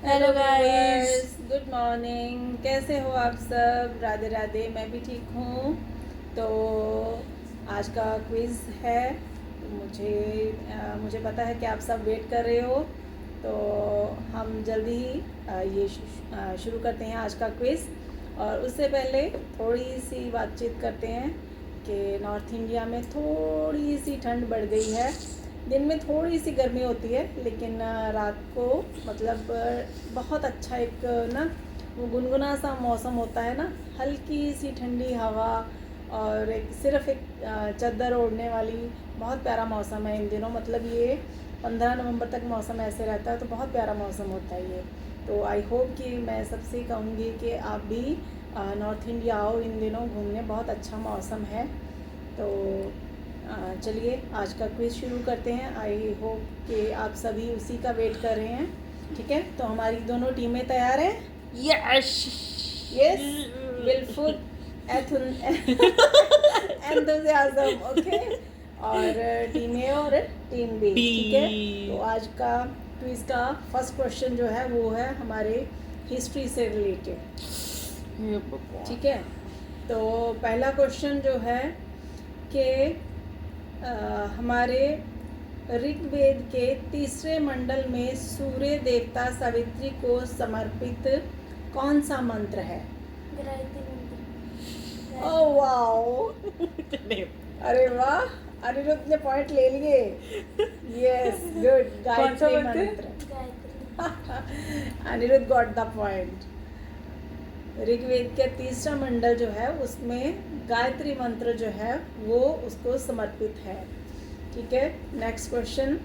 Hello guys, good morning. कैसे हो आप सब? राधे राधे। मैं भी ठीक हूँ। तो आज का क्विज़ है। मुझे पता है कि आप सब वेट कर रहे हो, तो हम जल्दी ही ये शुरू करते हैं आज का क्विज़। और उससे पहले थोड़ी सी बातचीत करते हैं कि नॉर्थ इंडिया में थोड़ी सी ठंड बढ़ गई है। दिन में थोड़ी सी गर्मी होती है, लेकिन रात को मतलब बहुत अच्छा एक ना वो गुनगुना सा मौसम होता है ना, हल्की सी ठंडी हवा और सिर्फ एक चादर ओढ़ने वाली बहुत प्यारा मौसम है इन दिनों। मतलब ये 15 नवंबर तक मौसम ऐसे रहता है, तो बहुत प्यारा मौसम होता है ये। तो आई होप कि मैं सबसे कहूँगी कि आप भी नॉर्थ इंडिया आओ इन दिनों घूमने, बहुत अच्छा मौसम है। तो चलिए आज का क्विज़ शुरू करते हैं। आई होप कि आप सभी उसी का वेट कर रहे हैं। ठीक है, तो हमारी दोनों टीमें तैयार हैं। यस यस, बिल्कुल एंथुसियाज्म। ओके, और टीम ए और टीम बी। ठीक है, तो आज का क्विज़ का फर्स्ट क्वेश्चन जो है वो है हमारे हिस्ट्री से रिलेटेड। ठीक है, तो पहला क्वेश्चन जो है कि हमारे ऋग्वेद के तीसरे मंडल में सूर्य देवता सावित्री को समर्पित कौन सा मंत्र है? ओह वाओ, अरे वाह, अनिरुद्ध ने पॉइंट ले लिए। Yes, good. Gayatri mantra. Aniruddh got the point. Rigveda के तीसरा मंडल जो है उसमें गायत्री मंत्र जो है वो उसको समर्पित है। ठीक है, नेक्स्ट क्वेश्चन।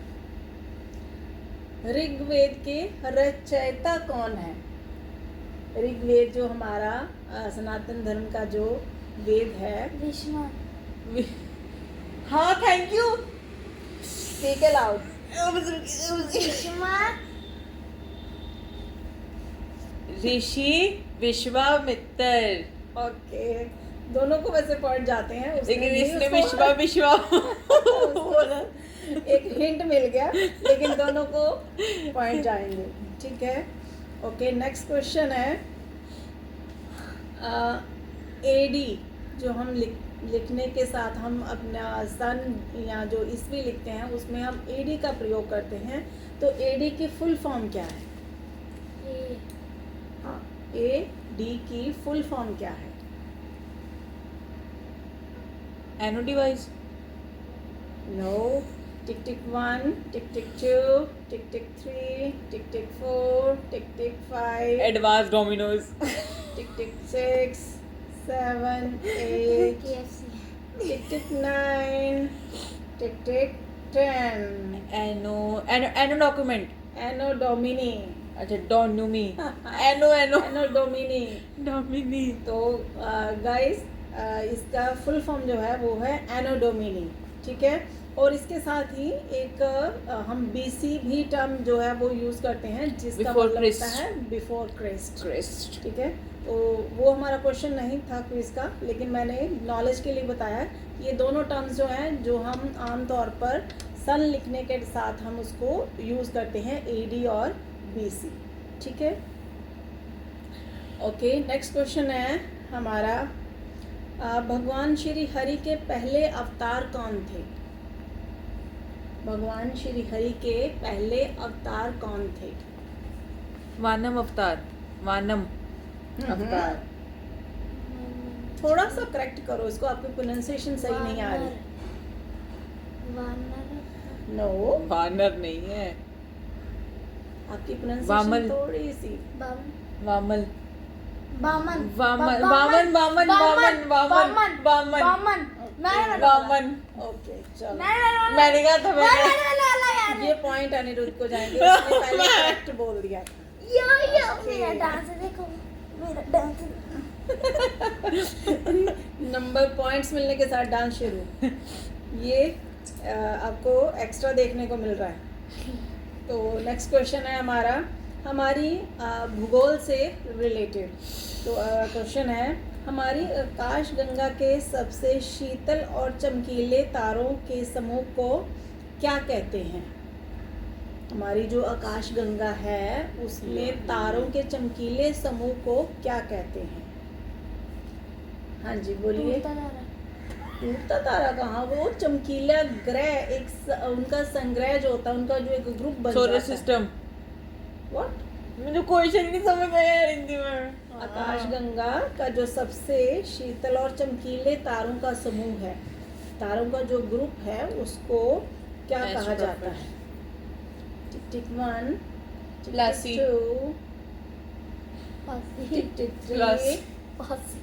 ऋग्वेद के रचयिता कौन है? ऋग्वेद जो हमारा सनातन धर्म का जो वेद है। विष्णु। हाँ, thank you. Speak allowed. Rishi Vishwamitra. Okay, दोनों को वैसे पॉइंट जाते हैं। लेकिन इसने विश्वा बोला, एक हिंट मिल गया, लेकिन दोनों को पॉइंट जाएंगे। ठीक है, ओके। नेक्स्ट क्वेश्चन है एडी, जो हम लिखने के साथ हम अपना सन या जो ईस्वी लिखते हैं उसमें हम एडी का प्रयोग करते हैं। तो एडी की फुल फॉर्म क्या है? हाँ, ए डी की फुल फॉर्म क्या है? एनो डिवाइस। नो। टिक टिक 1, टिक टिक 2, टिक टिक 3, टिक टिक 4, टिक टिक 5, एडवांस डोमिनोज। टिक टिक 6, 7, 8, टिक टिक 9, टिक टिक 10। एनो डॉक्यूमेंट। एनो डोमिनी। अच्छा, डोनूमी। एनो डोमिनी। डोमिनी। तो गाइस, इसका फुल फॉर्म जो है वो है एनो डोमिनी। ठीक है, और इसके साथ ही एक हम बीसी भी टर्म जो है वो यूज़ करते हैं, जिसका मतलब होता है बिफोर क्राइस्ट। ठीक है, तो वो हमारा क्वेश्चन नहीं था क्विज का, लेकिन मैंने नॉलेज के लिए बताया। ये दोनों टर्म्स जो हैं जो हम आम तौर पर सन लिखने के साथ हम उसको यूज़ करते हैं, एडी और बीसी। ठीक है, ओके। नेक्स्ट क्वेश्चन है हमारा भगवान श्री हरि के पहले अवतार कौन थे? भगवान श्री हरि के पहले अवतार कौन थे? वानम अवतार। वानम अवतार। थोड़ा सा करेक्ट करो इसको, आपकी प्रोनाउंसिएशन सही नहीं आ रही। नो, वानर नहीं है। आपकी प्रोनाउंसिएशन थोड़ी सी। वामल। बामन। वामन वामन वामन वामन वामन वामन वामन। ओके, चलो। मैंने कहा था मैंने। ये पॉइंट अनिरुद्ध को जाएंगे, उसने पहले करेक्ट बोल दिया था। मेरा डांस देखो, मेरा डांस। नंबर पॉइंट्स मिलने के साथ डांस शुरू। ये आपको एक्स्ट्रा देखने को मिल रहा है। तो नेक्स्ट क्वेश्चन है हमारी भूगोल से रिलेटेड। तो क्वेश्चन है हमारी आकाशगंगा के सबसे शीतल और चमकीले तारों के समूह को क्या कहते हैं? हमारी जो आकाश गंगा है उसमें तारों के चमकीले समूह को क्या कहते हैं? हाँ जी बोलिए। टूटता जा रहा है। टूटता तारा कहाँ, वो चमकीला ग्रह, उनका संग्रह जो होता है, उनका जो एक ग्रुप बन सोलर जाता है। सिस्टम। व्हाट? मुझे क्वेश्चन नहीं समझ आया यार हिंदी में। आकाशगंगा का जो सबसे शीतल और चमकीले तारों का समूह है, तारों का जो ग्रुप है, उसको क्या कहा जाता है? टिक टिक 1, टिक लासी। टिक 2, पासी टिक टिक 3, लासी। पासी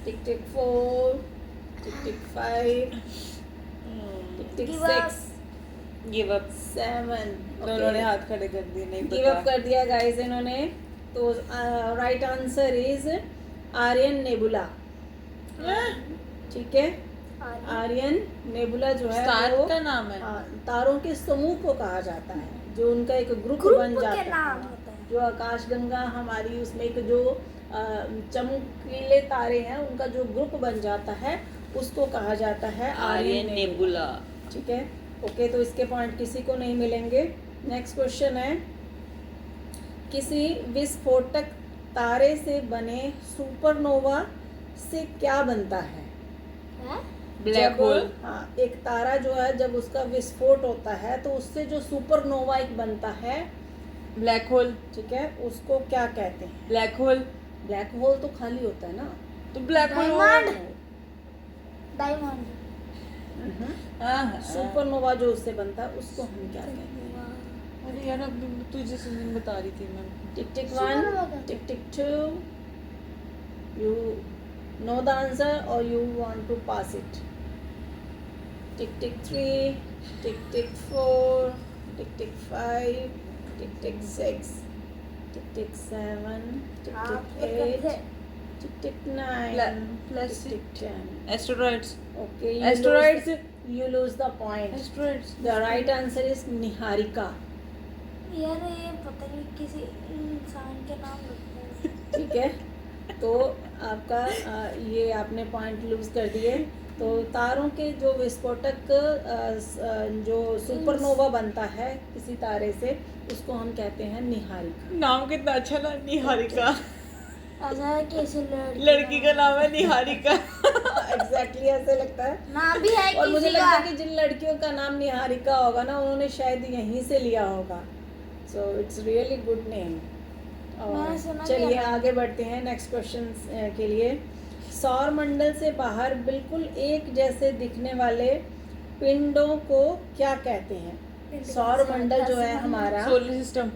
टिक टिक 4, टिक टिक 5, टिक टिक Give up. 6, give up. 7। दोनों ने हाथ खड़े कर दिए, नहीं गिव अप पता। कर दिया गाइस इन्होंने। तो right answer is Aryan nebula. ठीक है, आर्यन नेबुला जो है स्टार वो का नाम है। तारों के समूह को कहा जाता है, जो उनका एक ग्रुप ग्रुप बन जाता के नाम है। होता है। जो आकाशगंगा हमारी, उसमें एक जो चमकीले तारे हैं, उनका जो ग्रुप बन जाता है, उसको कहा जाता है आर्यन नेबुला। ठीक है, ओके। तो इसके पॉइंट किसी को नहीं मिलेंगे। नेक्स्ट क्वेश्चन है, किसी विस्फोटक तारे से बने सुपरनोवा से क्या बनता है? हैं? ब्लैक जब- होल। हाँ, एक तारा जो है जब उसका विस्फोट होता है तो उससे जो सुपरनोवा एक बनता है, ब्लैक होल। ठीक है, उसको क्या कहते हैं? Black hole. ब्लैक होल तो खाली होता है ना। तो black hole. Diamond. Diamond. Supernova जो उससे बनता है उसको हम क्या कहते हैं? अरे यार अभी तुझे सुन बता रही थी मैं। टिक टिक सुपरनोवा 1, का? टिक टिक 2, you know the answer or you want to pass it? Tick tick 3, tick tick 4, tick tick 5, tick tick 6, tick tick 7, tick आप tick लोग 8, कैसे? tick tick 9, plus tick tick 10. Asteroids. Okay, Asteroids. you lose the point. Asteroids. The right answer is Niharika. यार ये पता नहीं किसी इंसान के नाम लगता है। ठीक है, तो आपका ये आपने पॉइंट लूज कर दिए। तो तारों के जो विस्फोटक जो सुपरनोवा बनता है किसी तारे से, उसको हम कहते हैं निहारिका। नाम कितना अच्छा ना, निहारिका। ऐसा है कि इसे लड़की का नाम है निहारिका। एग्जैक्टली ऐसे लगता है। नाम भी है और मुझे किसी लगता का। है कि जिन लड़कियों का नाम निहारिका होगा ना, उन्होंने शायद यहीं से लिया होगा। So it's really good name. मैंने सुना भी चलिए है। आगे बढ़ते हैं नेक्स्ट क्वेश्चन के लिए। सौर मंडल से बाहर बिल्कुल एक जैसे दिखने वाले पिंडों को क्या कहते हैं? सौर मंडल जो है हमारा, सोलर सिस्टम।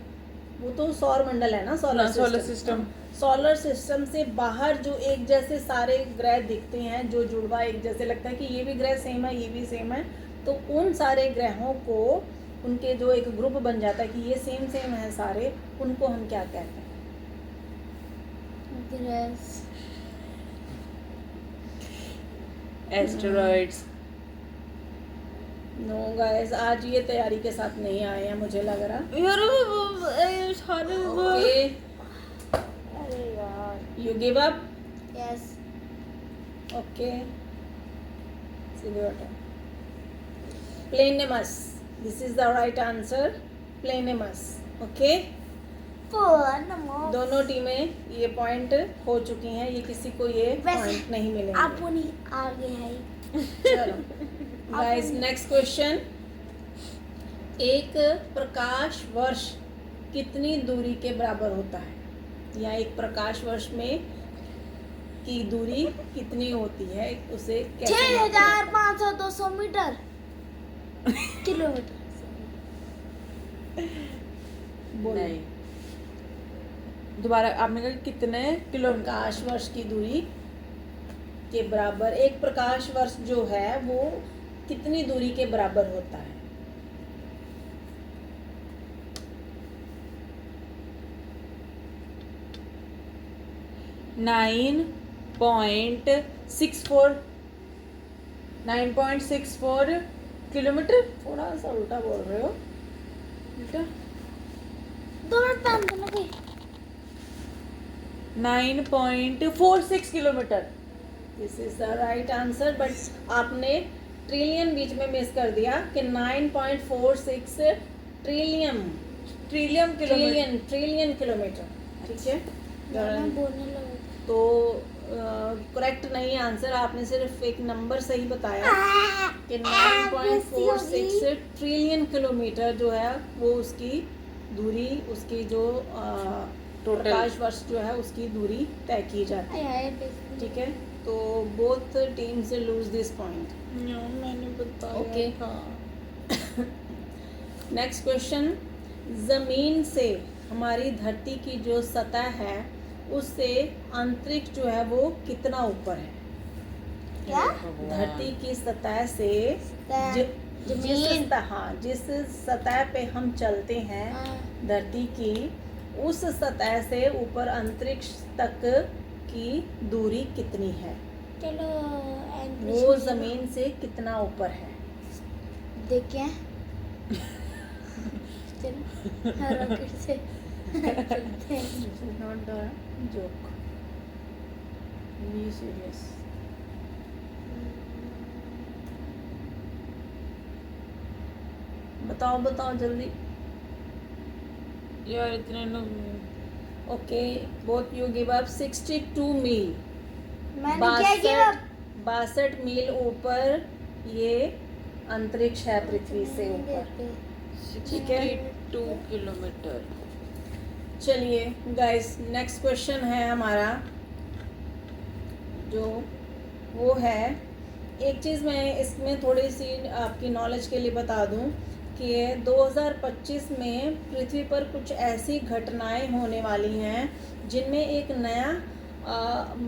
वो तो सौर मंडल है ना, सोलर सिस्टम। सोलर सिस्टम से बाहर जो एक जैसे सारे ग्रह दिखते हैं, जो जुड़वा एक जैसे लगता है कि ये भी ग्रह सेम है, ये भी सेम है, तो उन सारे ग्रहों को, उनके जो एक ग्रुप बन जाता है कि ये सेम सेम है सारे, उनको हम क्या कहते हैं? ग्रेस। एस्टेरॉइड्स। नो गाइस, आज ये तैयारी के साथ नहीं आए हैं मुझे लग रहा। यार सारे ओके, अरे यार। You give up. Yes. Okay, planemos, this is the right answer, planemos. Okay, दोनों टीमें ये पॉइंट खो चुकी हैं, ये किसी को ये वैसे पॉइंट नहीं मिलेंगे। आप नहीं आगे है। चलो गाइस, नेक्स्ट क्वेश्चन। एक प्रकाश वर्ष कितनी दूरी के बराबर होता है? या एक प्रकाश वर्ष में की दूरी कितनी होती है, उसे कैसे नापते हैं? 6500 मीटर किलोमीटर। बोलो। नहीं, दोबारा आपने कहा कितने किलोमीटर? प्रकाश वर्ष की दूरी के बराबर एक प्रकाश वर्ष जो है वो कितनी दूरी के बराबर होता है? Nine point 9.64 kilometre. थोड़ा सा उल्टा बोल रहे हो। बेटा दो मिनट टाइम तो लगे। 9.46 kilometre. This is the right answer, but आपने ट्रिलियन बीच में मिस कर दिया कि 9.46 trillion trillion kilometre. Trillion kilometre, ठीक है। मैं बोलने लगा तो करेक्ट नहीं आंसर, आपने सिर्फ एक नंबर सही बताया कि 9.46 ट्रिलियन किलोमीटर जो है वो उसकी दूरी, उसकी जो Total. प्रकाश वर्ष जो है उसकी दूरी तय की जाती है, ठीक है। तो both teams lose this point. मैंने बताया ओके। था। नेक्स्ट क्वेश्चन, ज़मीन से हमारी धरती की जो सतह है उससे अंतरिक्ष जो है वो कितना ऊपर है? क्या? धरती की सतह से जिस सतह पे हम चलते हैं धरती की, उस सतह से ऊपर अंतरिक्ष तक की दूरी कितनी है? चलो वो ज़मीन से कितना ऊपर है? देखिए चलो रॉकेट से चलते हैं। Not the joke, be serious. बताओ जल्दी। यार इतने लोग। Okay, both you give up 62 मील। मैंने क्या किया? 62 मील ऊपर ये अंतरिक्ष है पृथ्वी से ऊपर, ठीक है। 62 किलोमीटर। चलिए गाइस, नेक्स्ट क्वेश्चन है हमारा जो वो है, एक चीज़ मैं इसमें थोड़ी सी आपकी नॉलेज के लिए बता दूं कि 2025 में पृथ्वी पर कुछ ऐसी घटनाएं होने वाली हैं जिनमें एक नया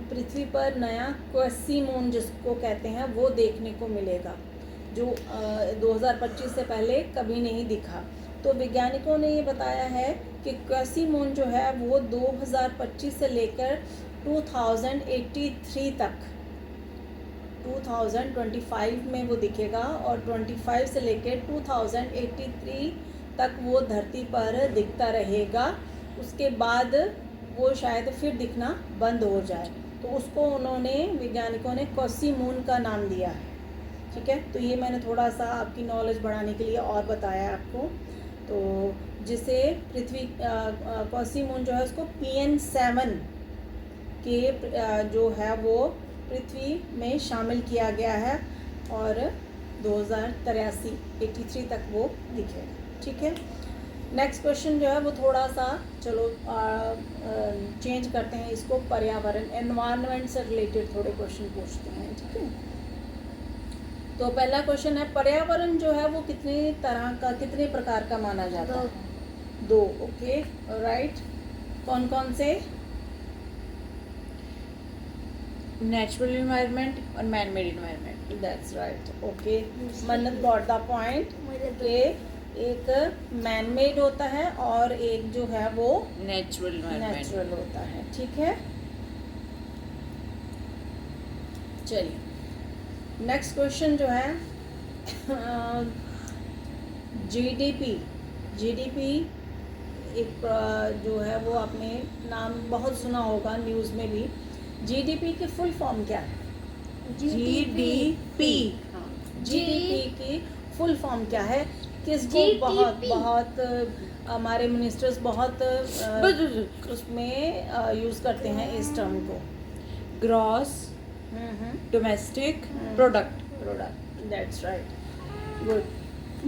पृथ्वी पर नया क्वेसीमून जिसको कहते हैं वो देखने को मिलेगा, जो 2025 से पहले कभी नहीं दिखा। तो वैज्ञानिकों ने ये बताया है कि क्वेसीमून जो है वो 2025 से लेकर 2083 तक 2025 में वो दिखेगा, और 25 से लेकर 2083 तक वो धरती पर दिखता रहेगा। उसके बाद वो शायद फिर दिखना बंद हो जाए, तो उसको उन्होंने वैज्ञानिकों ने क्वेसीमून का नाम दिया है, ठीक है। तो ये मैंने थोड़ा सा आपकी नॉलेज बढ़ाने के लिए और बताया आपको। तो जिसे पृथ्वी क्वेसीमून जो है उसको PN7 के जो है वो पृथ्वी में शामिल किया गया है, और 2083 तक वो दिखेगा, ठीक है। नेक्स्ट क्वेश्चन जो है वो थोड़ा सा चलो चेंज करते हैं इसको, पर्यावरण एनवायरनमेंट से रिलेटेड थोड़े क्वेश्चन पूछते हैं, ठीक है। तो पहला क्वेश्चन है, पर्यावरण जो है वो कितने प्रकार का माना जाता है? 2। Okay, right. कौन कौन से? नेचुरल इन्वायरमेंट और man made environment. That's right, okay. मन्नत गॉट द पॉइंट कि एक मैन मेड होता है और एक जो है वो नेचुरल होता है, ठीक है। चलिए नेक्स्ट क्वेश्चन जो है जीडीपी एक जो है वो आपने नाम बहुत सुना होगा न्यूज़ में भी। जीडीपी की फुल फॉर्म क्या है? जीडीपी की फुल फॉर्म क्या है? किसको बहुत हमारे मिनिस्टर्स बहुत उसमें यूज़ करते हैं इस टर्म को। Gross domestic product. That's right, good,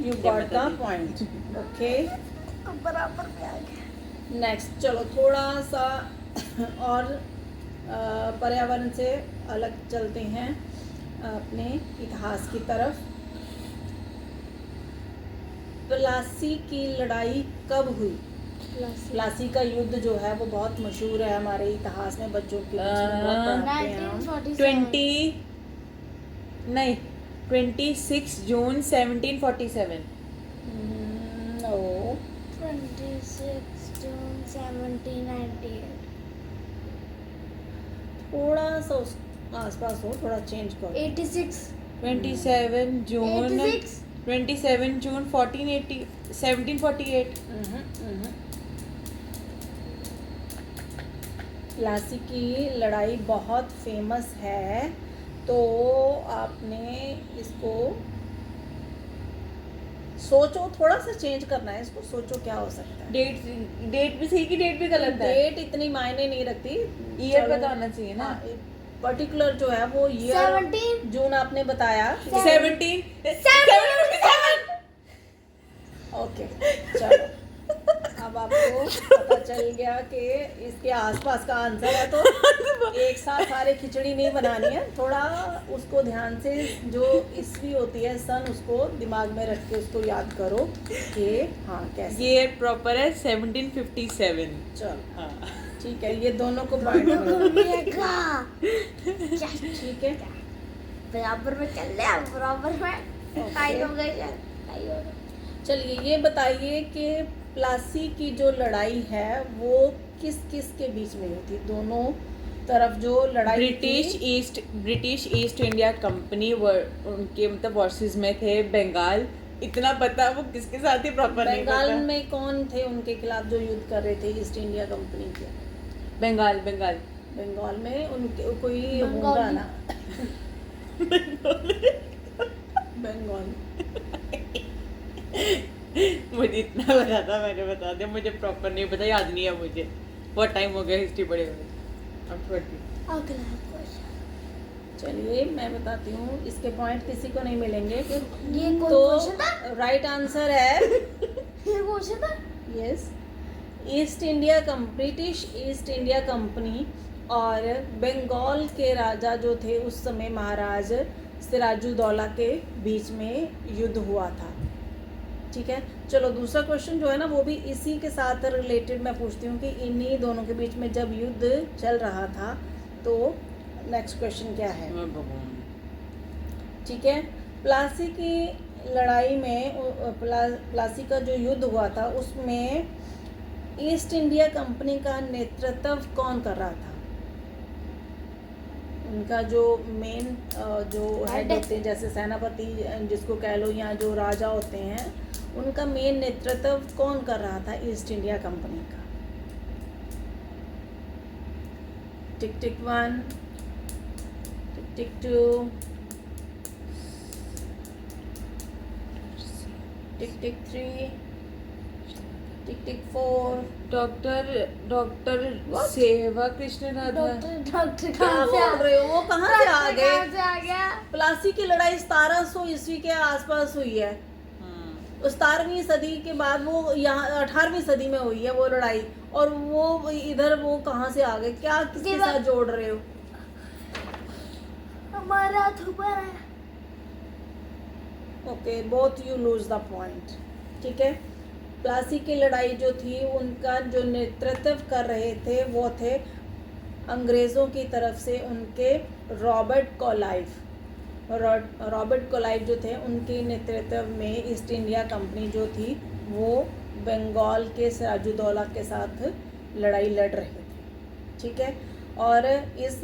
you got the point, okay. बराबर में आ गया। नेक्स्ट चलो थोड़ा सा और पर्यावरण से अलग चलते हैं अपने इतिहास की तरफ। प्लासी की लड़ाई कब हुई? प्लासी का युद्ध जो है वो बहुत मशहूर है हमारे इतिहास में, बच्चों के बीच में बहुत पढ़ाते हैं हम। 26 जून 1747। नो, 26 जून 1798। थोड़ा सा उस आसपास हो, थोड़ा चेंज करो। 86। 27 जून 86। 27 जून 1748। प्लासी की लड़ाई बहुत फेमस है, तो आपने इसको सोचो, थोड़ा सा चेंज करना है इसको, सोचो क्या हो सकता है। डेट भी सही कि डेट भी गलत है? डेट इतनी मायने नहीं रखती, ईयर पता होना चाहिए ना। पर्टिकुलर जो है वो ईयर 17 जून आपने बताया। 17 ओके चलो, अब आपको पता चल गया कि इसके आसपास का आंसर है, तो एक साथ सारे खिचड़ी नहीं बनानी है, थोड़ा उसको ध्यान से, जो ईस्वी होती है सन, उसको दिमाग में रख के उसको याद करो कि हाँ कैसे। ये प्रॉपर है 1757। चलो हाँ ठीक है, ये दोनों को पॉइंट मिलेगा। ठीक है। बराबर में चल रहे हैं, बराबर में टाई हो गई है, टाई हो गई। चलिए ये बताइए कि प्लासी की जो लड़ाई है वो किस किस के बीच में हुई थी? दोनों तरफ जो लड़ाई ब्रिटिश ईस्ट इंडिया कंपनी उनके मतलब वर्सेस में थे बंगाल। इतना पता, वो किसके साथ ही प्रॉपर नहीं बंगाल पता। में कौन थे उनके खिलाफ जो युद्ध कर रहे थे ईस्ट इंडिया कंपनी के? बंगाल बंगाल में उनके कोई बंगाली। होगा ना। बंगाल। मुझे इतना पता था, मैंने बता दिया। मुझे प्रॉपर नहीं पता, याद नहीं है मुझे। बहुत टाइम हो गया हिस्ट्री पढ़े हुए। अब छोड़ दी। अगला क्वेश्चन। चलिए मैं बताती हूँ, इसके पॉइंट किसी को नहीं मिलेंगे कि ये कोई तो क्वेश्चन था? राइट आंसर है ये क्वेश्चन था? Yes, British east India company और बंगाल के राजा जो थे उस समय, महाराज सिराजुद्दौला के बीच में युद्ध हुआ था। ठीक है, चलो दूसरा क्वेश्चन जो है ना वो भी इसी के साथ रिलेटेड मैं पूछती हूँ कि इन्हीं दोनों के बीच में जब युद्ध चल रहा था तो नेक्स्ट क्वेश्चन क्या है? ठीक है, प्लासी की लड़ाई में प्लासी का जो युद्ध हुआ था उसमें ईस्ट इंडिया कंपनी का नेतृत्व कौन कर रहा था? उनका जो मेन जो हेड होते हैं, जैसे सेनापति जिसको कह लो, या जो राजा होते हैं, उनका मेन नेतृत्व कौन कर रहा था ईस्ट इंडिया कंपनी का? टिक टिक 1, टिक टिक 2, टिक टिक 3, टिक टिक 4। डॉक्टर सेवा कृष्ण राधा। डॉक्टर क्या कहाँ से बोल रहे हो? वो कहाँ से आ डॉक्टर कहाँ गए? से आ गया? प्लासी की लड़ाई 1700 ईस्वी के आसपास हुई है। 17वीं सदी के बाद वो यहाँ 18वीं सदी में हुई है वो लड़ाई, और वो इधर वो कहाँ से आ गए? क्या किसके साथ जोड़ रहे हो? हमारा हाथ ऊपर है। Okay, both you lose the point. ठीक है, प्लासी की लड़ाई जो थी उनका जो नेतृत्व कर रहे थे वो थे अंग्रेज़ों की तरफ से उनके रॉबर्ट क्लाइव जो थे, उनके नेतृत्व में ईस्ट इंडिया कंपनी जो थी वो बंगाल के सिराजुद्दौला के साथ लड़ाई लड़ रहे थे। ठीक है, और इस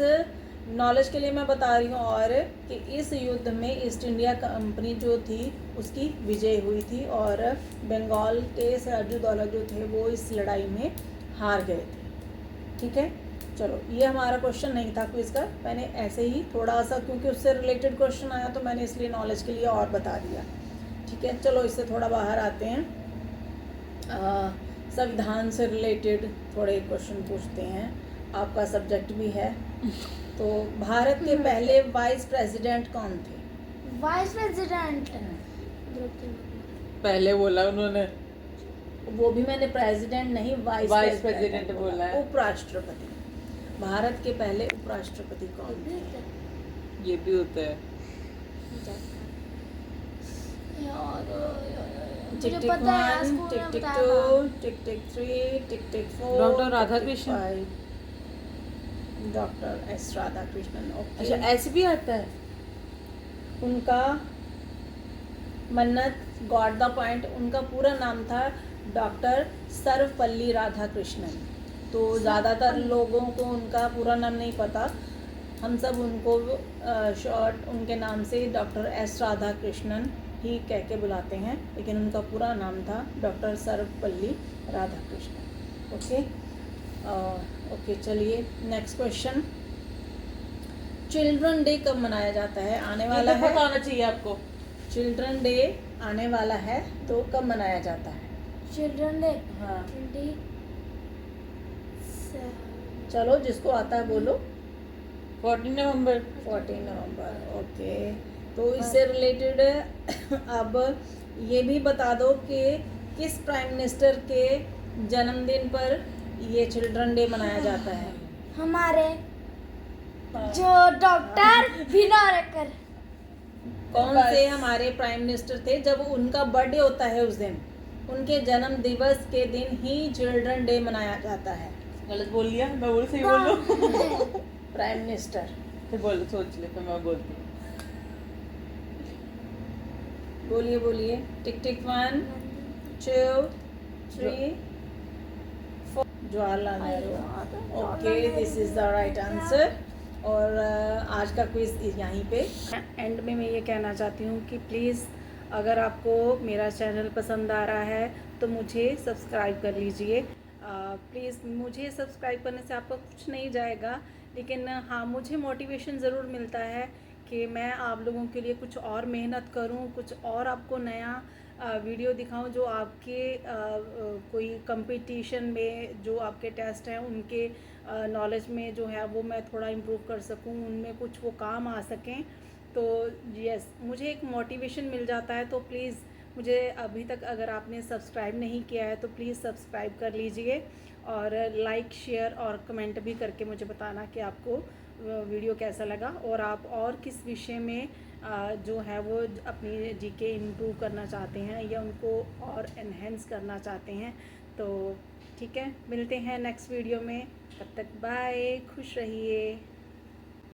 नॉलेज के लिए मैं बता रही हूँ और कि इस युद्ध में ईस्ट इंडिया कंपनी जो थी उसकी विजय हुई थी और बंगाल के सिराजुद्दौला जो थे वो इस लड़ाई में हार गए थे। ठीक है, चलो ये हमारा क्वेश्चन नहीं था क्विज़ का, मैंने ऐसे ही थोड़ा सा, क्योंकि उससे रिलेटेड क्वेश्चन आया तो मैंने इसलिए नॉलेज के लिए और बता दिया। ठीक है, चलो इससे थोड़ा बाहर आते हैं, संविधान से रिलेटेड थोड़े क्वेश्चन पूछते हैं, आपका सब्जेक्ट भी है। तो भारत के पहले वाइस प्रेसिडेंट कौन थे? वाइस प्रेसिडेंट पहले बोला उन्होंने, वो भी मैंने प्रेसिडेंट नहीं, वाइस प्रेसिडेंट बोला है। उपराष्ट्रपति। भारत के पहले उपराष्ट्रपति कौन थे? ये भी होता है। टिक टिक 1, टिक टिक 2, टिक टिक 3, टिक टिक 4। Doctor Radhakrishnan. Doctor S Radhakrishnan. Okay, अच्छा, ऐसे भी आता है। उनका मन्नत गॉट द पॉइंट, उनका पूरा नाम था डॉक्टर सर्वपल्ली राधाकृष्णन। तो ज़्यादातर लोगों को उनका पूरा नाम नहीं पता, हम सब उनको शॉर्ट उनके नाम से डॉक्टर एस राधाकृष्णन ही कह के बुलाते हैं, लेकिन उनका पूरा नाम था doctor Sarvepalli Radhakrishnan. Okay, okay चलिए नेक्स्ट क्वेश्चन। चिल्ड्रन डे कब मनाया जाता है? आने वाला ये तो है। पता होना चाहिए आपको। चिल्ड्रन डे आने वाला है तो कब मनाया जाता है? चिल्ड्रन डे हाँ 27 चलो जिसको आता है बोलो। 14 नवंबर। 14 नवंबर, ओके। तो इससे रिलेटेड अब ये भी बता दो कि किस प्राइम मिनिस्टर के जन्मदिन पर ये चिल्ड्रन डे मनाया जाता है? हमारे जो डॉक्टर भिनोरेकर। कौन से हमारे प्राइम मिनिस्टर थे जब उनका बर्थडे होता है उस दिन, उनके जन्म दिवस के दिन ही चिल्ड्रन डे मनाया जाता है? गलत बोल लिया, मैं बोल सही बोल लूं। प्राइम मिनिस्टर फिर बोल, सोच ले, फिर मैं बोलती हूँ। बोलिए बोलिए। टिक टिक 1 2 3 4 Jawaharlal Nehru. Okay, this is the right answer. और आज का क्विज यहीं पे एंड में मैं ये कहना चाहती हूँ कि प्लीज़ अगर आपको मेरा चैनल पसंद आ रहा है तो मुझे सब्सक्राइब कर लीजिए। प्लीज़, मुझे सब्सक्राइब करने से आपका कुछ नहीं जाएगा, लेकिन हाँ मुझे मोटिवेशन ज़रूर मिलता है कि मैं आप लोगों के लिए कुछ और मेहनत करूं, कुछ और आपको नया वीडियो दिखाऊं जो आपके कोई कंपटीशन में जो आपके टेस्ट हैं उनके नॉलेज में जो है वो मैं थोड़ा इम्प्रूव कर सकूं, उनमें कुछ वो काम आ सकें। तो यस, मुझे एक मोटिवेशन मिल जाता है। तो प्लीज़ मुझे अभी तक अगर आपने सब्सक्राइब नहीं किया है तो प्लीज़ सब्सक्राइब कर लीजिए और लाइक शेयर और कमेंट भी करके मुझे बताना कि आपको वीडियो कैसा लगा और आप और किस विषय में जो है वो अपनी जीके इम्प्रूव करना चाहते हैं या उनको और एनहेंस करना चाहते हैं। तो ठीक है, मिलते हैं नेक्स्ट वीडियो में। तब तक बाय, खुश रहिए।